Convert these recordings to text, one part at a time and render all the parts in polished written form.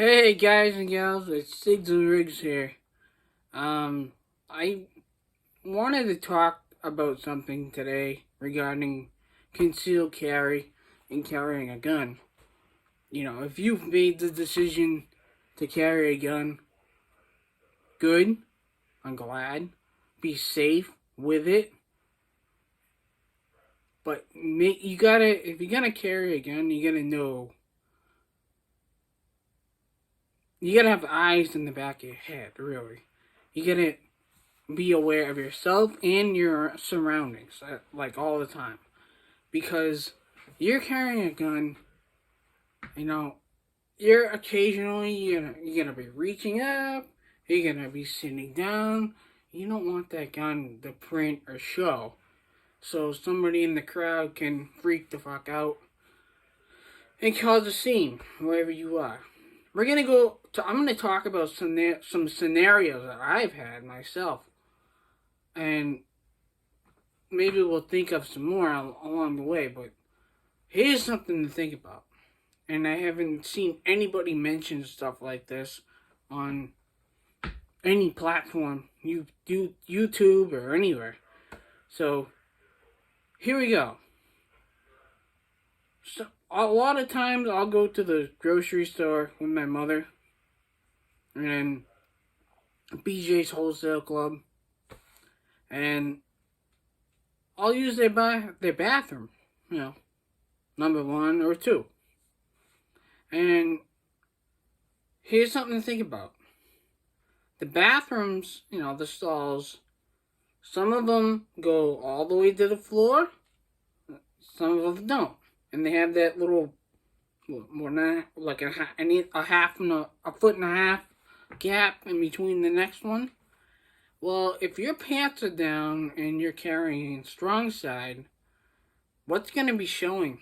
Hey guys and gals, it's Sigs and Riggs here. I wanted to talk about something today regarding concealed carry and carrying a gun. If you've made the decision to carry a gun, good, I'm glad. Be safe with it. But if you're gonna carry a gun, you gotta have eyes in the back of your head, really. You gotta be aware of yourself and your surroundings, like all the time. Because you're carrying a gun, you know, you're gonna be reaching up, you're gonna be sitting down. You don't want that gun to print or show. So somebody in the crowd can freak the fuck out and cause a scene wherever you are. I'm gonna talk about some scenarios that I've had myself, and maybe we'll think of some more along the way. But here's something to think about, and I haven't seen anybody mention stuff like this on any platform, YouTube or anywhere. So here we go. So a lot of times I'll go to the grocery store with my mother and BJ's Wholesale Club, and I'll use their bathroom, number one or two. And here's something to think about. The bathrooms, the stalls, some of them go all the way to the floor, some of them don't. And they have that little, like a foot and a half gap in between the next one. Well, if your pants are down and you're carrying strong side, what's going to be showing?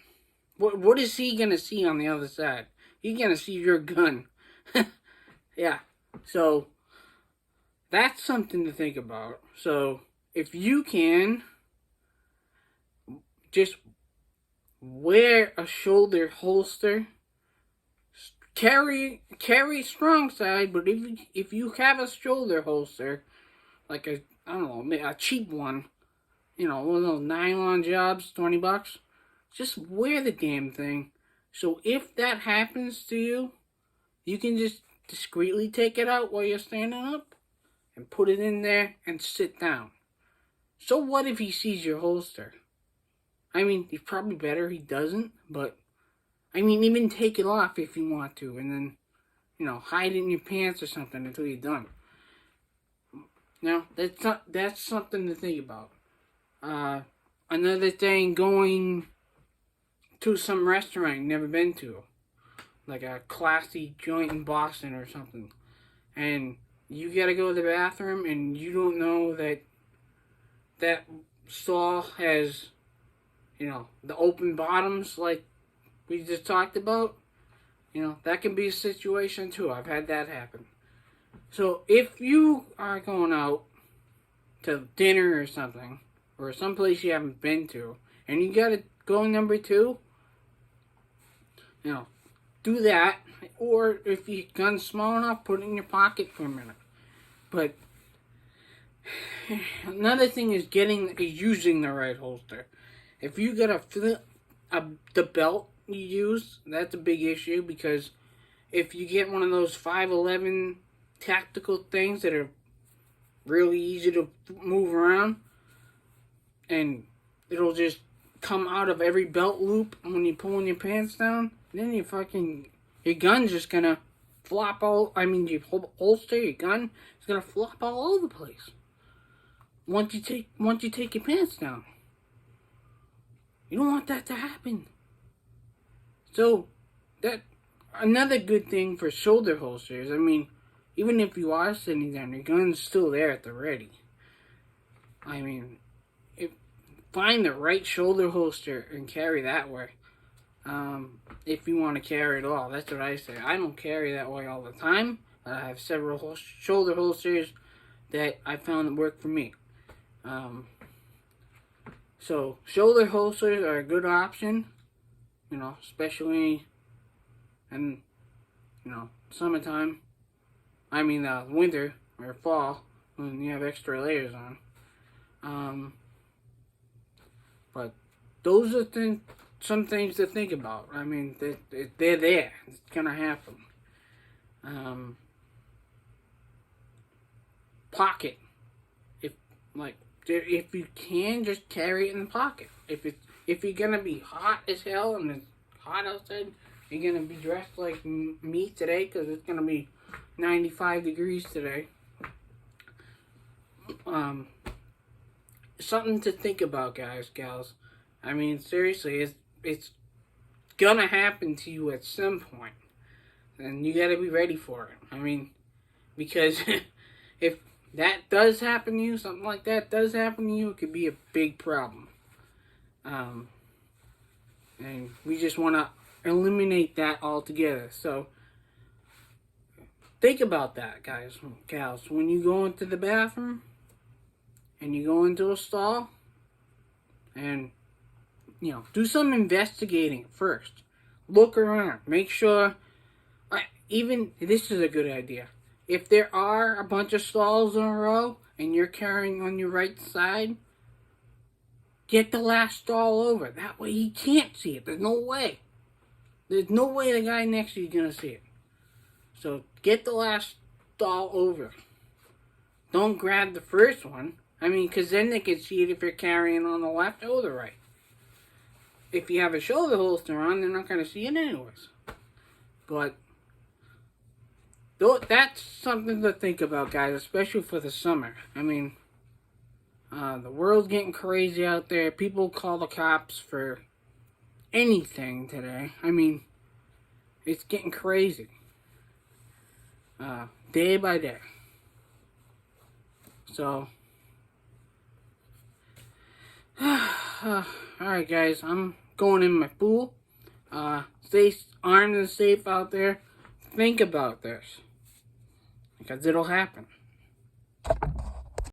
What is he going to see on the other side? He's going to see your gun. Yeah. So, that's something to think about. So, if you can, just wear a shoulder holster. Carry strong side, but if you have a shoulder holster, like a cheap one, one of those nylon jobs, $20, just wear the damn thing. So if that happens to you, you can just discreetly take it out while you're standing up and put it in there and sit down. So what if he sees your holster? I mean, it's probably better he doesn't, but even take it off if you want to, and then, hide it in your pants or something until you're done. Now, that's something to think about. Another thing, going to some restaurant you've never been to, like a classy joint in Boston or something, and you gotta go to the bathroom, and you don't know that stall has, the open bottoms like we just talked about. That can be a situation too. I've had that happen. So if you are going out to dinner or something, or someplace you haven't been to, and you gotta go number two, do that. Or if your gun's small enough, put it in your pocket for a minute. But another thing is using the right holster. If you got the belt you use, that's a big issue, because if you get one of those 511 tactical things that are really easy to move around, and it'll just come out of every belt loop when you're pulling your pants down, then your gun's just gonna flop you holster your gun, it's gonna flop all over the place once you take your pants down. You don't want that to happen. So, that another good thing for shoulder holsters, even if you are sitting down, your gun's still there at the ready. Find the right shoulder holster and carry that way. If you want to carry it all, that's what I say. I don't carry that way all the time, but I have several shoulder holsters that I found that work for me. So shoulder holsters are a good option, especially, and summertime. I mean, winter or fall when you have extra layers on. But those are some things to think about. I mean, they're there. It's gonna happen. Pocket. If you can, just carry it in the pocket. If you're gonna be hot as hell and it's hot outside, you're gonna be dressed like me today because it's gonna be 95 degrees today. Something to think about, guys, gals. I mean, seriously, it's gonna happen to you at some point, and you gotta be ready for it. I mean, because if that does happen to you, something like that does happen to you, it could be a big problem. And we just want to eliminate that altogether. So think about that, guys, gals. When you go into the bathroom and you go into a stall, and do some investigating first. Look around. Make sure. Even this is a good idea. If there are a bunch of stalls in a row and you're carrying on your right side, get the last stall over. That way he can't see it. There's no way. There's no way the guy next to you is going to see it. So get the last stall over. Don't grab the first one. I mean, because then they can see it if you're carrying on the left or the right. If you have a shoulder holster on, they're not going to see it anyways. But that's something to think about, guys, especially for the summer. I mean, the world's getting crazy out there. People call the cops for anything today. I mean, it's getting crazy. Day by day. So, alright, guys, I'm going in my pool. Stay armed and safe out there. Think about this, because it'll happen.